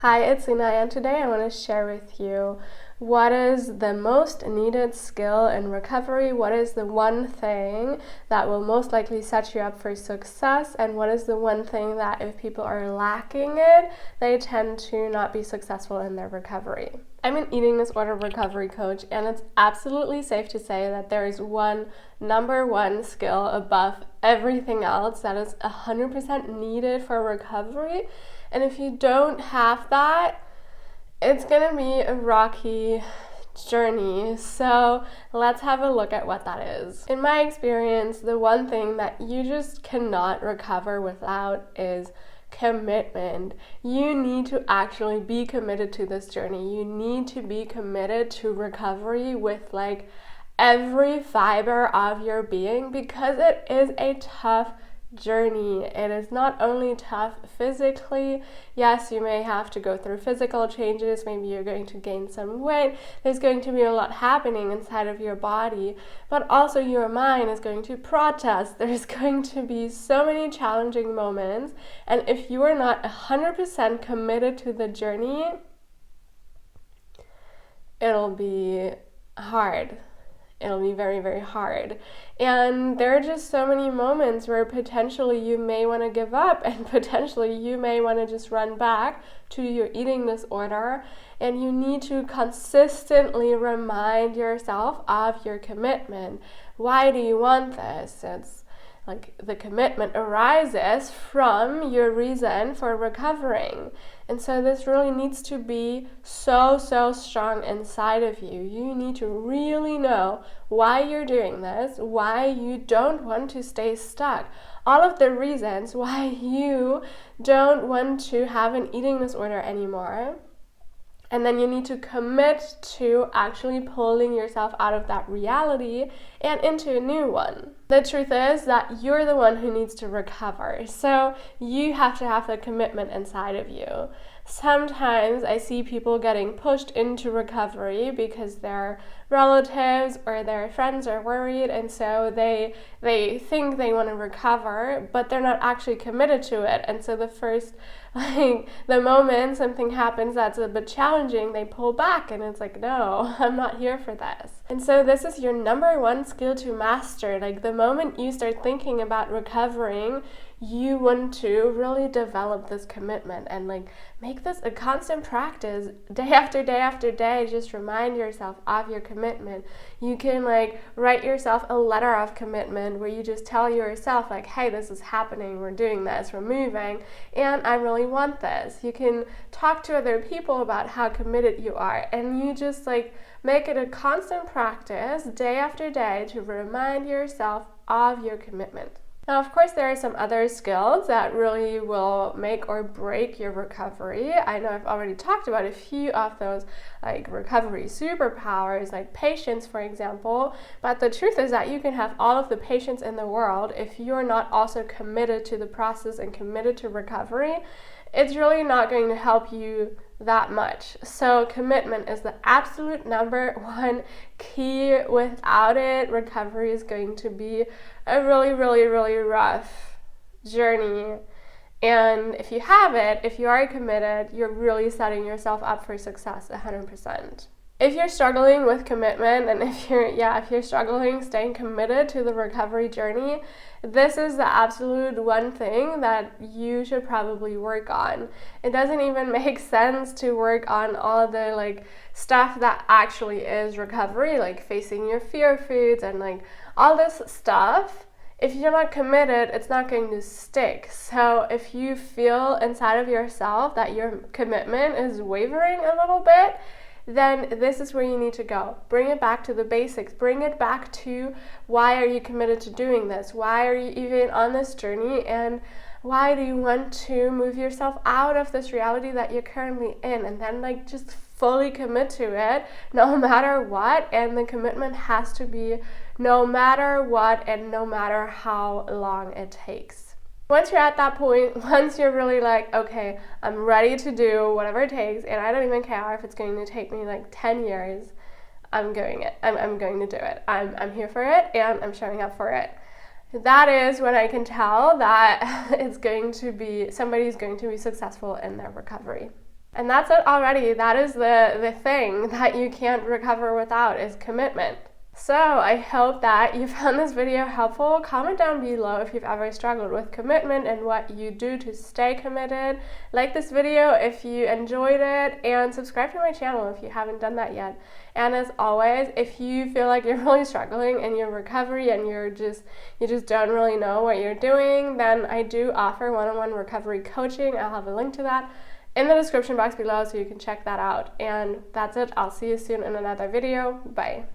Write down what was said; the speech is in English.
Hi, it's Lina, and today I want to share with you what is the most needed skill in recovery, what is the one thing that will most likely set you up for success, and what is the one thing that if people are lacking it, they tend to not be successful in their recovery. I'm an eating disorder recovery coach, and it's absolutely safe to say that there is one number one skill above everything else that is 100% needed for recovery. And if you don't have that, it's gonna be a rocky journey. So let's have a look at what that is. In my experience, the one thing that you just cannot recover without is commitment. You need to actually be committed to this journey. You need to be committed to recovery with every fiber of your being, because it is a tough journey. It is not only tough physically. Yes, you may have to go through physical changes. Maybe you're going to gain some weight. There's going to be a lot happening inside of your body, but also your mind is going to protest. There's going to be so many challenging moments, and if you are not 100% committed to the journey, it'll be hard. It'll be very, very hard. And there are just so many moments where potentially you may want to give up, and potentially you may want to just run back to your eating disorder. And you need to consistently remind yourself of your commitment. Why do you want this? It's like the commitment arises from your reason for recovering. And so this really needs to be so strong inside of you. You need to really know why you're doing this, why you don't want to stay stuck, all of the reasons why you don't want to have an eating disorder anymore. And then you need to commit to actually pulling yourself out of that reality and into a new one. The truth is that you're the one who needs to recover. So you have to have the commitment inside of you. Sometimes I see people getting pushed into recovery because their relatives or their friends are worried, and so they think they want to recover, but they're not actually committed to it. And so the moment something happens that's a bit challenging, they pull back, and it's like, no, I'm not here for this. And so this is your number one skill to master. The moment you start thinking about recovering, you want to really develop this commitment and make this a constant practice day after day after day. Just remind yourself of your commitment. You can write yourself a letter of commitment where you just tell yourself hey, this is happening, we're doing this, we're moving, and I really want this. You can talk to other people about how committed you are, and you just make it a constant practice day after day to remind yourself of your commitment. Now, of course, there are some other skills that really will make or break your recovery. I know I've already talked about a few of those, recovery superpowers, like patience, for example. But the truth is that you can have all of the patience in the world if you're not also committed to the process and committed to recovery. It's really not going to help you that much. So commitment is the absolute number one key. Without it, recovery is going to be a really rough journey. And if you have it, if you are committed, you're really setting yourself up for success 100%. If you're struggling with commitment, and if you're struggling staying committed to the recovery journey, this is the absolute one thing that you should probably work on. It doesn't even make sense to work on all the stuff that actually is recovery, like facing your fear foods and all this stuff. If you're not committed, it's not going to stick. So if you feel inside of yourself that your commitment is wavering a little bit, then this is where you need to go. Bring it back to the basics. Bring it back to why are you committed to doing this? Why are you even on this journey? And why do you want to move yourself out of this reality that you're currently in? And then just fully commit to it no matter what. And the commitment has to be no matter what and no matter how long it takes. Once you're at that point, once you're really okay, I'm ready to do whatever it takes, and I don't even care if it's going to take me 10 years, I'm going to do it. I'm here for it, and I'm showing up for it. That is when I can tell that somebody's going to be successful in their recovery. And that's it already. That is the thing that you can't recover without, is commitment. So I hope that you found this video helpful. Comment down below if you've ever struggled with commitment and what you do to stay committed. Like this video if you enjoyed it, and subscribe to my channel if you haven't done that yet. And as always, if you feel like you're really struggling in your recovery and you just don't really know what you're doing, then I do offer one-on-one recovery coaching. I'll have a link to that in the description box below so you can check that out. And that's it. I'll see you soon in another video. Bye.